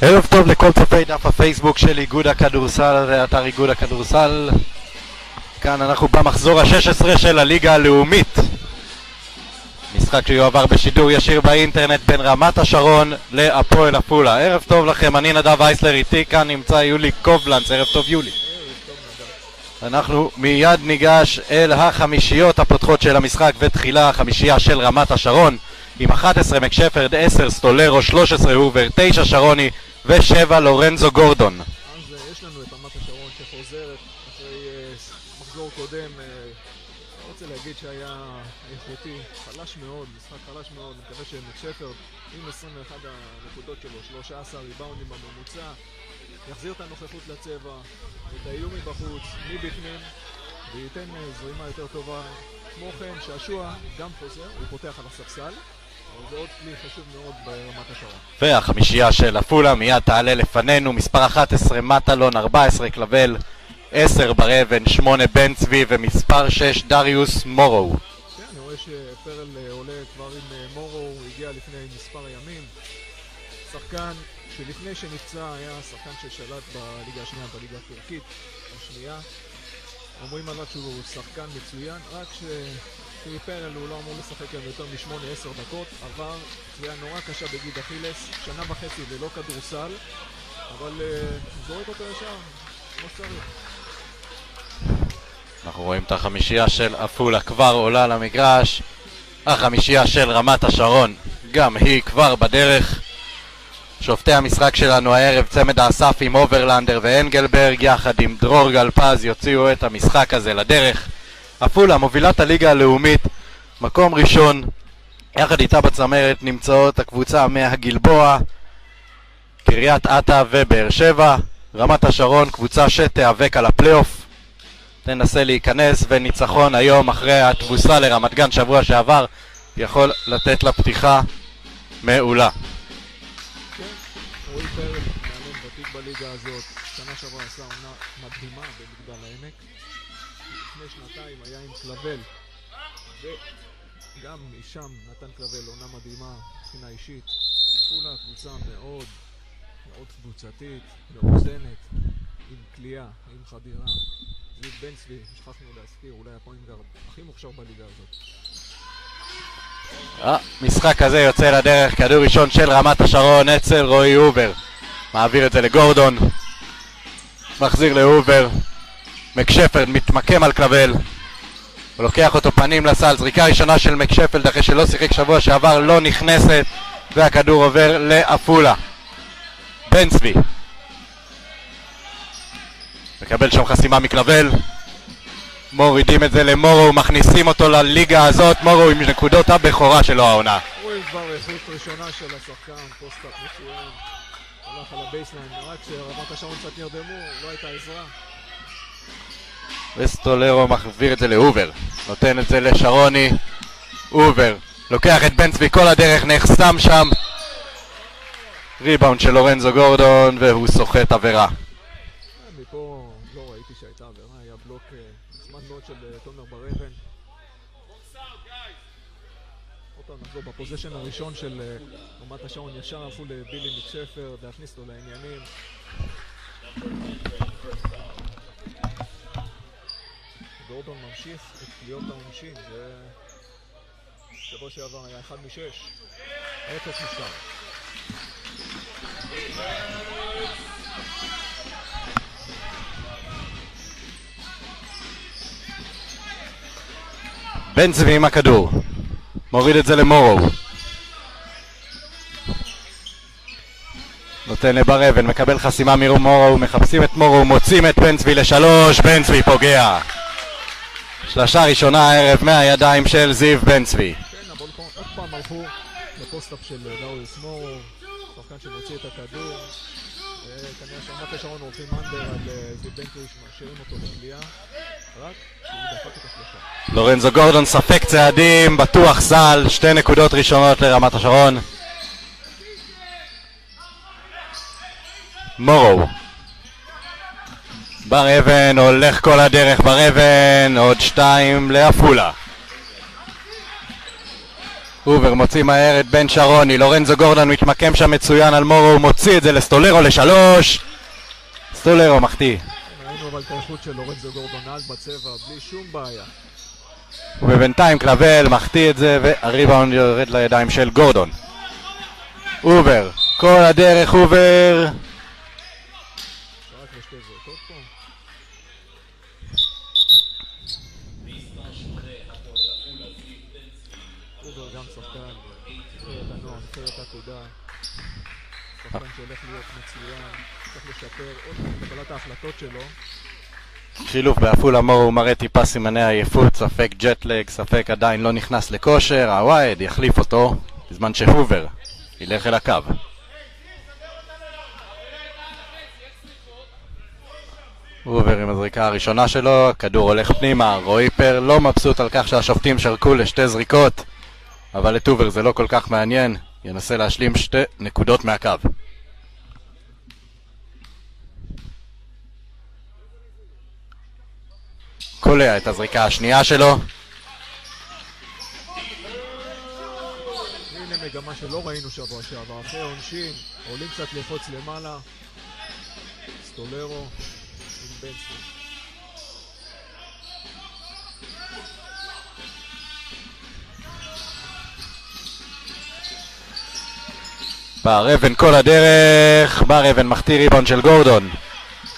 ערב טוב לכל צופי דף הפייסבוק של איגוד הכדורסל ואתר איגוד הכדורסל. כאן אנחנו במחזור ה-16 של הליגה הלאומית. משחק שיועבר בשידור ישיר באינטרנט בין רמת השרון להפועל עפולה. ערב טוב לכם, אני נדב וייסלר, איתי כאן נמצא יולי קובלנץ. ערב טוב יולי. אנחנו מיד ניגש אל החמישיות הפותחות של המשחק, ותחילה החמישייה של רמת השרון עם 11 מקשפרד, 10 סטולרו, 13 הובר, 9 שרוני ו7 לורנזו גורדון. אז יש לנו את רמת השרון שחוזרת אחרי מחזור קודם. לא רוצה להגיד שהיה איכותי, חלש מאוד, משחק חלש מאוד. אני מקווה שמקשפרד עם 21 הנקודות שלו, 13 ריבאונדים בממוצע, יחזיר את הנוכחות לצבע, את האיום מבחוץ, מבפנים, וייתן זרימה יותר טובה. כמו כן, שעשוע גם חוזר, הוא פותח על הספסל, זה עוד כלי חשוב מאוד ברמת השרון. והחמישייה של עפולה מיד תעלה לפנינו. מספר 11 מטלון, 14 קלבל, 10 ברבן, 8 בן צבי ומספר 6 דריוס מורו. כן, אני רואה שפרל עולה כבר עם מורו, הוא הגיע לפני מספר ימים. שחקן שלפני שנפצע היה שחקן ששלט בליגה השנייה, בליגה הטורקית השנייה. אומרים עליו שהוא שחקן מצוין, רק שפרל הוא לא אמור לשחק יותר מ8-10 דקות. עבר תביעה נורא קשה בגיד אכילס, שנה וחצי ללא כדורסל, אבל זורק אותו ישר כמו שצריך. אנחנו רואים את החמישייה של עפולה כבר עולה למגרש. החמישייה של רמת השרון גם היא כבר בדרך. שופטי המשחק שלנו הערב צמד האסף עם אוברלנדר ואנגלברג יחד עם דרור גלפז יוציאו את המשחק הזה לדרך. עפולה מובילת הליגה הלאומית, מקום ראשון, יחד איתה בצמרת נמצאות הקבוצה מהגלבוע, קריית אתא ובאר שבע. רמת השרון קבוצה שתיאבק על הפלייאוף, תנסה להיכנס, וניצחון היום אחרי התבוסה לרמת גן שבוע שעבר יכול לתת לה פתיחה מעולה. רועי פרל, מאמן ותיק בליגה הזאת, שנה שעברה עשה עונה מדהימה במגדל העמק. לפני שנתיים היה עם קלבל, וגם משם נתן קלבל עונה מדהימה מבחינה אישית. עפולה קבוצה מאוד מאוד קבוצתית, מאוזנת, עם קליעה, עם חדירה. זיו בן צבי, שכחנו להזכיר, אולי הפוינט גארד הכי מוכשר בליגה הזאת. משחק הזה יוצא לדרך, כדור ראשון של רמת השרון אצל רועי הובר, מעביר את זה לגורדון, מחזיר להובר, מקשפרד מתמקם על קלבל, הוא לוקח אותו פנים לסל. זריקה ראשונה של מקשפרד אחרי שלא שיחק שבוע שעבר לא נכנסת, והכדור עובר לעפולה. בן צבי מקבל שם חסימה מקלבל, מורידים את זה למורו, מכניסים אותו לליגה הזאת. מורו עם נקודות הבכורה שלו העונה. רואים כבר איכות ראשונה של השחקן, פוסט-אפ מצוין, הלך על הבייסליין, רק שרמת השרון קצת נרדמו, לא הייתה עזרה. וסטולרו מחזיר את זה להובר, נותן את זה לשרוני. הובר לוקח את בן צבי כל הדרך, נחסם שם, ריבאונד של לורנזו גורדון והוא סוחט עבירה. מפה לא ראיתי שהייתה עבירה, היה בלוק זמן מאוד של תומר ברבן. עוד פעם נחזור בפוזיישן הראשון של רמת השרון, ישר עפו לבילי מקשפרד להכניס אותו לעניינים. גורדון ממשיך את קליעות העונשין, שבוע שעבר היה 1 מ-6, 0 מ-2. בן צבי עם הכדור, מוריד את זה למורו, נותן לברבן, מקבל חסימה ממורו, מחפשים את מורו, מוצאים את בן צבי ל3, בן צבי פוגע. שלשה ראשונה הערב מהידיים של זיו בן צבי. כן, אבל עוד פעם הלכו לפוסט-אפ של דריוס מורו, שחקן שמוציא את הכדור. כנראה שרמת השרון רוצים מנדר על זיו בן צבי, שמאשרים אותו לקליעה, רק שהוא דפק את השלושה. לורנזו גורדון ספק צעדים, בטוח סל, 2 נקודות ראשונות לרמת השרון. מורו ברבן, הולך כל הדרך ברבן, עוד 2 לעפולה. הובר מוציא מהר את בן שרוני, לורנזו גורדון מתמקם שם מצוין על מורו, הוא מוציא את זה לסטולרו לשלוש. סטולרו מחטיא. ראינו אבל את האיכות של לורנזו גורדון נהג בצבע בלי שום בעיה. ובינתיים קלבל מחטיא את זה והריבאונד יורד לידיים של גורדון. הובר, כל הדרך הובר. רק לשתי זריקות פה. הובר גם שחקן, נבחרת הנוער, נבחרת עתודה. שחקן שהולך להיות מצוין, צריך לשפר עוד קבלת ההחלטות שלו. חילוף בעפולה מורו מראה טיפה סימני עייפות, ספק ג'טלג, ספק עדיין לא נכנס לכושר, הווייד יחליף אותו בזמן שהובר ילך אל הקו. הובר עם הזריקה הראשונה שלו, הכדור הולך פנימה, רועי פר לא מבסוט על כך שהשופטים שרקו לשתי זריקות, אבל את הובר זה לא כל כך מעניין, ינסה להשלים שתי נקודות מהקו. קולע את הזריקה השנייה שלו. הנה מגמה שלא ראינו שבוע שעבר, אחרי עונשין, עולים קצת לחוץ למעלה. סטולרו עם בנסקי. בר אבן כל הדרך, בר אבן מחטיא ריבאונד של גורדון.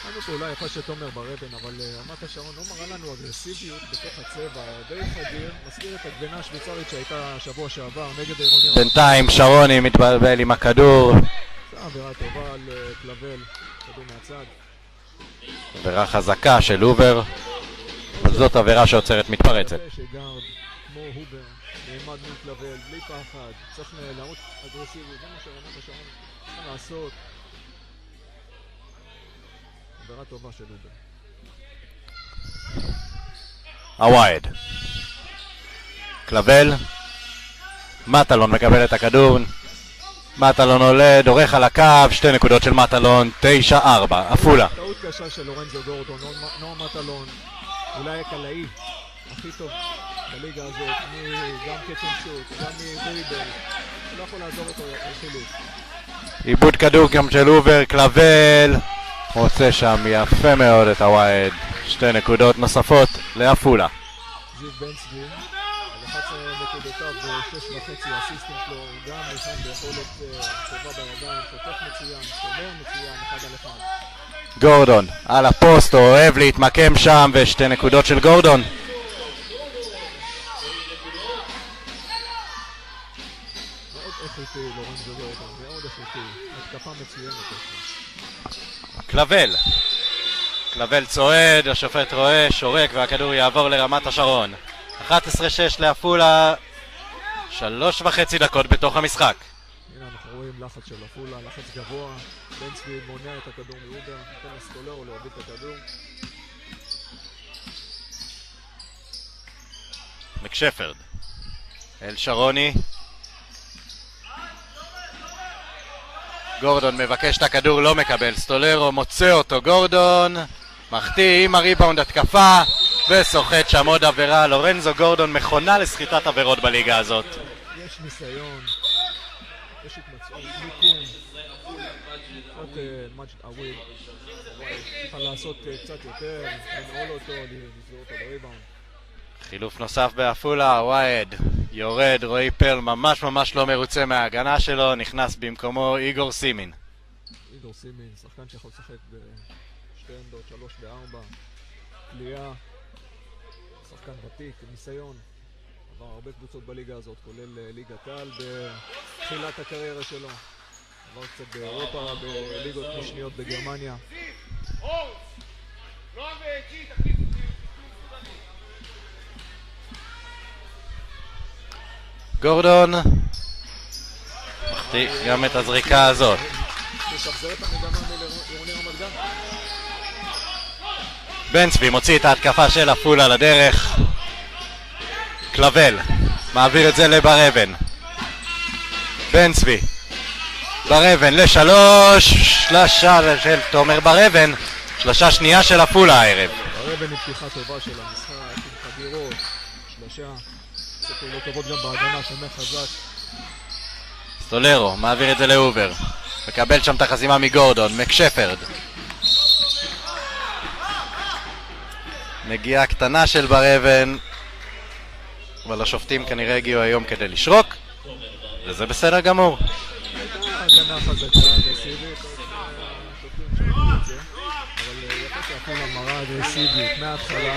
היינו פעולה יפה של תומר בר אבן, אבל רמת השרון לא מראה לנו אגרסיביות בתוך הצבע, די חדיר, מזכיר את הגבינה השוויצרית שהייתה שבוע שעבר נגד העירוני. בינתיים שרוני מתבלבל עם הכדור. זו עבירה טובה על קלבל, כדור מהצד. עבירה חזקה של הובר, אבל זאת עבירה שעוצרת מתפרצת. שגארד כמו הובר נעמד מול קלבל בלי פחד, צריך להראות אגרסיביות, זה מה שרמת השרון צריכה לעשות. עבירה טובה של הובר. הווייד. קלבל. מטלון מקבל את הכדור. מטלון עולה, דורך על הקו, שתי נקודות של מטלון, 9-4, עפולה. טעות קשה של לורנזו גורדון, נוער מטלון, אולי הקלעי הכי טוב בליגה הזאת, גם קצ'נצ'וט, גם מדריבל, לא יכול לעזור אותו על חילוף. עיבוד כדור גם של הובר, קלבל. רוצה שם יפה מאוד את הווייד, שתי נקודות נוספות לעפולה. זיו בנסקי, על 11 נקודותיו ו6.5 אסיסטים שלו, הוא גם ניסן ביכולת טובה בידיים, חוטף מצוין, שומר מצוין, 1-1. גורדון על הפוסט, אוהב להתמקם שם, ושתי נקודות של גורדון. מאוד איכותי לורנזו גורדון, מאוד איכותי, התקפה מצוינת. קלבל. קלבל צועד, השופט רואה, שורק, והכדור יעבור לרמת השרון. 11-6 לעפולה, 3.5 דקות בתוך המשחק. הנה אנחנו רואים לחץ של עפולה, לחץ גבוה, בנסקי מונע את הכדור מהובר, נותן לסטולרו להוביל את הכדור. מקשפרד. אל שרוני. גורדון מבקש את הכדור, לא מקבל. סטולרו מוצא אותו, גורדון מחטיא עם הריבאונד התקפה וסוחט שם עוד עבירה. לורנזו גורדון מכונה לסחיטת עבירות בליגה הזאת. יש ניסיון, יש התמצאות, מיקום, קצת מג'ד אוויל, צריכה לעשות קצת יותר, לנעול אותו, לסגור אותו בריבאונד. חילוף נוסף בעפולה, ווייד יורד, רועי פרל ממש לא מרוצה מההגנה שלו, נכנס במקומו איגור סימין. איגור סימין, שחקן שיכול לשחק בשתי עמדות, 3 ו-4, קליעה, שחקן ותיק, ניסיון, עבר הרבה קבוצות בליגה הזאת, כולל ליגת העל בתחילת הקריירה שלו, עבר קצת באירופה, בליגות משניות בגרמניה. גורדון מחטיא גם את הזריקה הזאת. משחזר את המגמה לעירוני רמת גן. בן צבי מוציא את ההתקפה של עפולה לדרך. קלבל מעביר את זה לבר אבן. בן צבי, בר אבן לשלוש, שלשה של תומר בר אבן, שלשה שנייה של עפולה הערב. בר אבן היא פתיחה טובה של המשחק, עם חדירות, שלשה. עושה פעולות טובות גם בהגנה, שומר חזק. סטולרו מעביר את זה לאובר, מקבל שם את החסימה מגורדון. מקשפרד, נגיעה קטנה של בר אבן, אבל השופטים כנראה הגיעו היום כדי לשרוק, וזה בסדר גמור. הגנה חזקה, אגרסיבית, השופטים שמעו את זה, אבל יפה שעפולה מראה אגרסיבית מההתחלה.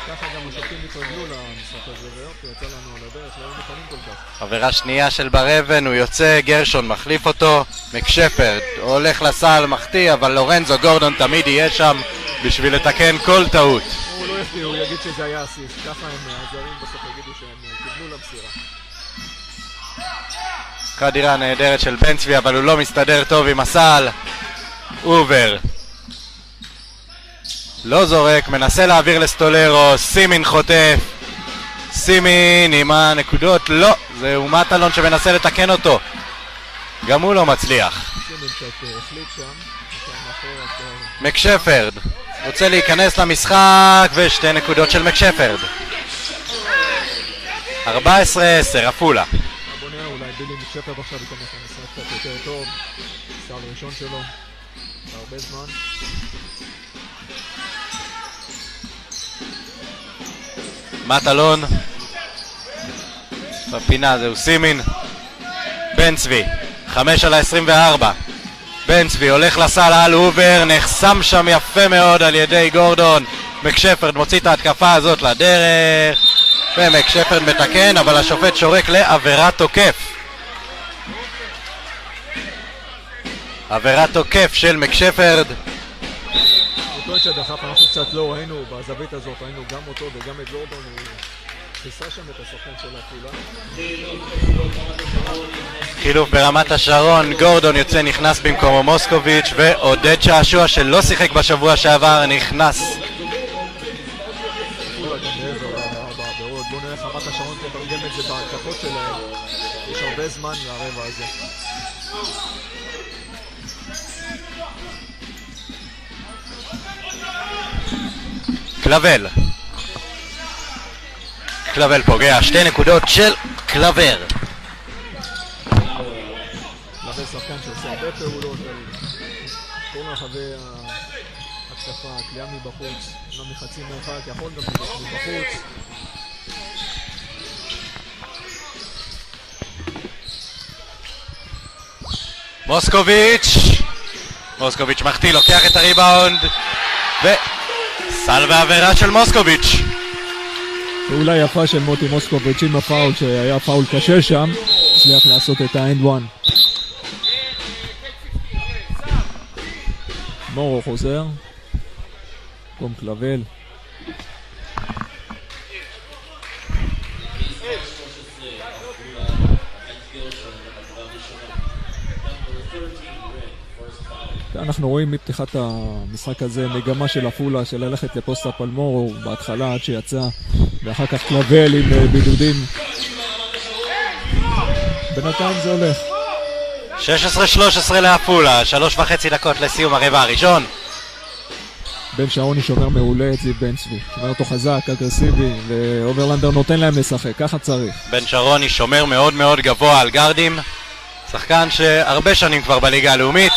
ככה גם השופטים התרגלו למשחק הזה, ויופי, יצא לנו על הדרך, לא היו מוכנים כל כך. עבירה שנייה של בר אבן, הוא יוצא, גרשון מחליף אותו. מקשפרד הולך לסל, מחטיא, אבל לורנזו גורדון תמיד יהיה שם בשביל לתקן כל טעות. הוא לא יפתיע, הוא יגיד שזה היה אסיסט, ככה הם הזרים בסוף יגידו שהם קיבלו למסירה. חדירה נהדרת של בן צבי, אבל הוא לא מסתדר טוב עם הסל. אובר לא זורק, מנסה להעביר לסטולרו, סימין חוטף. סימין עם הנקודות, לא, זהו מטלון שמנסה לתקן אותו, גם הוא לא מצליח. סימין קצת החליט שם, מקשפרד רוצה להיכנס למשחק, ושתי נקודות של מקשפרד. 14-10, עפולה. בוא נראה, אולי בילי מקשפרד עכשיו ייכנס למשחק קצת יותר טוב. סל ראשון שלו, הרבה זמן. מטלון בפינה, זהו סימין. בן צבי 5/24. בן צבי הולך לסל על אובר, נחסם שם יפה מאוד על ידי גורדון. מקשפרד מוציא את ההתקפה הזאת לדרך, ומקשפרד מתקן, אבל השופט שורק לעבירת תוקף. עבירת תוקף של מקשפרד. אותו שדחף, אנחנו קצת לא ראינו בזווית הזאת, ראינו גם אותו וגם את גורדון, הוא חיסה שם את השחקן של עפולה. חילוף ברמת השרון, גורדון יוצא, נכנס במקומו מוסקוביץ', ועודד שעשוע שלא שיחק בשבוע שעבר נכנס. בואו נראה איך רמת השרון תתרגם את זה בהתקפות שלהם, יש הרבה זמן לרבע הזה. קלבל, קלבל פוגע, 2 נקודות של קלבר. קלבר שחקן שעושה הרבה פעולות על כל רחבי ההתקפה, קליעה מבחוץ, לא מחצי מרחק, יכול גם מבחוץ. מוסקוביץ' מחטיא, לוקח את הריבאונד, וסל ועבירה של מוסקוביץ'. פעולה יפה של מוטי מוסקוביץ' עם הפאול, שהיה פאול קשה שם, הצליח לעשות את האנד וואן. מורו חוזר, קום קלבל. אנחנו רואים מפתיחת המשחק הזה מגמה של עפולה של ללכת לפוסט-אפ על מורו בהתחלה עד שיצא, ואחר כך קלבל עם בידודים. בינתיים זה הולך 16-13 לעפולה, 3.5 דקות לסיום הרבע הראשון. בן שרוני שומר מעולה את זיו בן צבי, שומר אותו חזק, אגרסיבי, ואוברלנדר נותן להם לשחק, ככה צריך. בן שרוני שומר מאוד מאוד גבוה על גרדים, שחקן שהרבה שנים כבר בליגה הלאומית,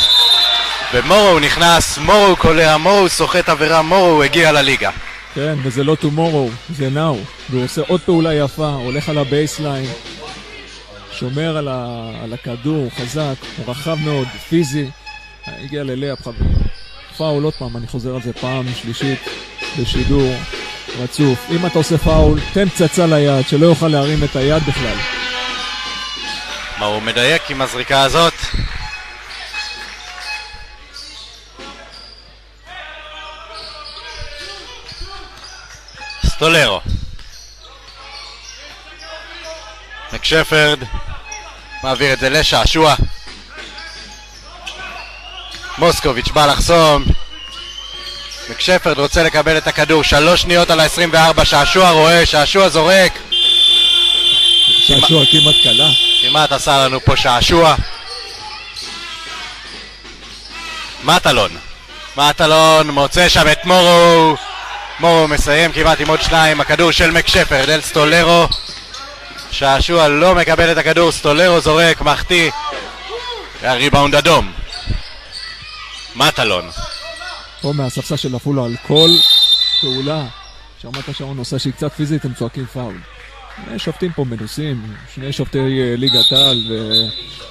ומורו נכנס, מורו קולע, מורו סוחט עבירה, מורו הגיע לליגה. כן, וזה לא tomorrow, זה now, והוא עושה עוד פעולה יפה, הולך על הבייסליין, שומר על הכדור, חזק, הוא רחב מאוד, פיזי, הגיע ללאפ פאול עוד פעם, אני חוזר על זה פעם שלישית בשידור רצוף. אם אתה עושה פאול, תן פצצה ליד, שלא יוכל להרים את היד בכלל. מה הוא מדייק עם הזריקה הזאת? סטולרו, מקשפרד מעביר את זה לשעשוע, מוסקוביץ' בא לחסום, מקשפרד רוצה לקבל את הכדור, 3 שניות על ה-24, שעשוע רואה, שעשוע זורק, שעשוע כמעט קלה, כמעט עשה לנו פה שעשוע. מטלון מוצא שם את מורו, מורו מסיים כמעט עם עוד 2, הכדור של מקשפרד אל סטולרו, שעשוע לא מקבל את הכדור, סטולרו זורק, מחטיא, והריבאונד אדום. מטלון. פה מהספסל של עפולה על כל פעולה שרמת השרון עושה שהיא קצת פיזית, הם צועקים פאול. שני שופטים פה מנוסים, שני שופטי ליגת העל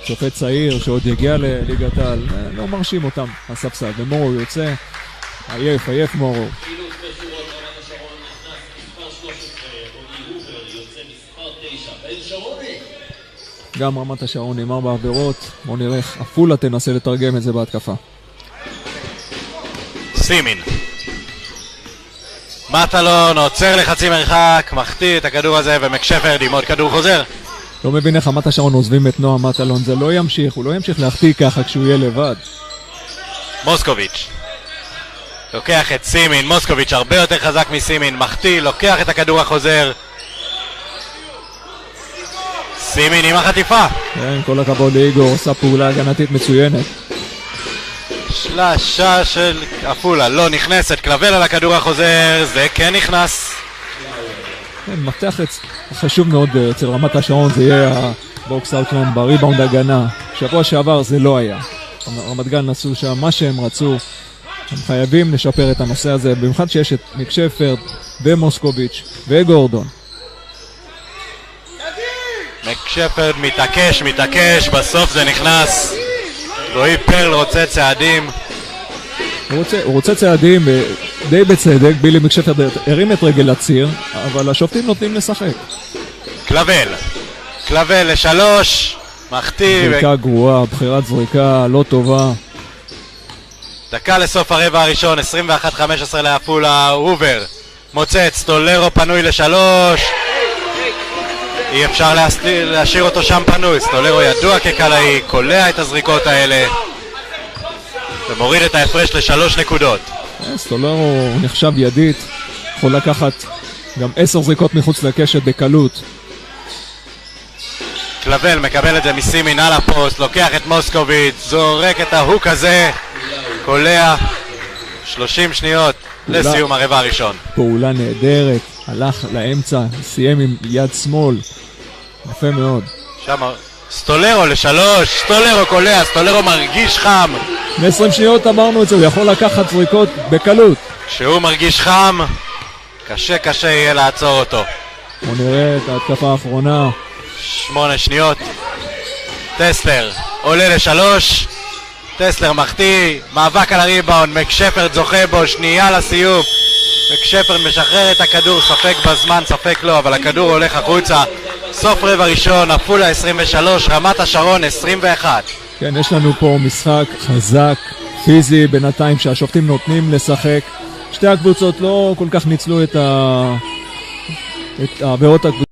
ושופט צעיר שעוד יגיע לליגת העל, לא מרשים אותם הספסל, ומורו יוצא עייף מורו. גם רמת השרון עם 4 עבירות, בואו נראה איך עפולה תנסה לתרגם את זה בהתקפה. סימין. מטלון עוצר לחצי מרחק, מחטיא את הכדור הזה, ומקשפרד עם עוד כדור חוזר. לא מבין איך רמת השרון עוזבים את נועם מטלון, זה לא ימשיך, הוא לא ימשיך להחטיא ככה כשהוא יהיה לבד. מוסקוביץ' לוקח את סימין, מוסקוביץ' הרבה יותר חזק מסימין, מחטיא, לוקח את הכדור החוזר. סימין עם החטיפה. כן, כל הכבוד לאיגור, עושה פעולה הגנתית מצוינת. שלשה של עפולה לא נכנסת, קלבל על הכדור החוזר, זה כן נכנס. כן, מפתח חשוב מאוד אצל רמת השרון, זה יהיה הבוקס אאוטלנד בריבאונד הגנה. שבוע שעבר זה לא היה. רמת גן עשו שם מה שהם רצו, הם חייבים לשפר את הנושא הזה, במיוחד שיש את מקשפרד ומוסקוביץ' וגורדון. מקשפרד מתעקש, בסוף זה נכנס. רועי פרל רוצה צעדים. הוא רוצה צעדים די בצדק, בילי מקשפרד הרים את רגל הציר, אבל השופטים נותנים לשחק. קלבל ל3, מחטיא. זריקה גרועה, בחירת זריקה לא טובה. דקה לסוף הרבע הראשון, 21-15 לעפולה, הובר מוצא את סטולרו פנוי ל3. אי אפשר להשאיר אותו שם פנוי, סטולרו ידוע כקלעי, קולע את הזריקות האלה ומוריד את ההפרש ל3 נקודות. סטולרו נחשב ידית, יכול לקחת גם 10 זריקות מחוץ לקשת בקלות. קלבל מקבל את זה מסימין על הפוסט, לוקח את מוסקוביץ', זורק את ההוק הזה, קולע. 30 שניות לסיום הרבע הראשון. פעולה נהדרת, הלך לאמצע, סיים עם יד שמאל, יפה מאוד. שם סטולרו ל3, סטולרו קולע, סטולרו מרגיש חם. ב-20 שניות אמרנו את זה, הוא יכול לקחת זריקות בקלות. כשהוא מרגיש חם, קשה יהיה לעצור אותו. בוא נראה את ההתקפה האחרונה. 8 שניות. טסלר עולה ל3, טסלר מחטיא, מאבק על הריבאונד, מקשפרד זוכה בו, שנייה לסיום. מקשפרד משחרר את הכדור, ספק בזמן, ספק לא, אבל הכדור הולך החוצה. סוף רבע ראשון, עפולה 23, רמת השרון 21. כן, יש לנו פה משחק חזק, פיזי, בינתיים שהשופטים נותנים לשחק. שתי הקבוצות לא כל כך ניצלו את העבירות הקבוצות.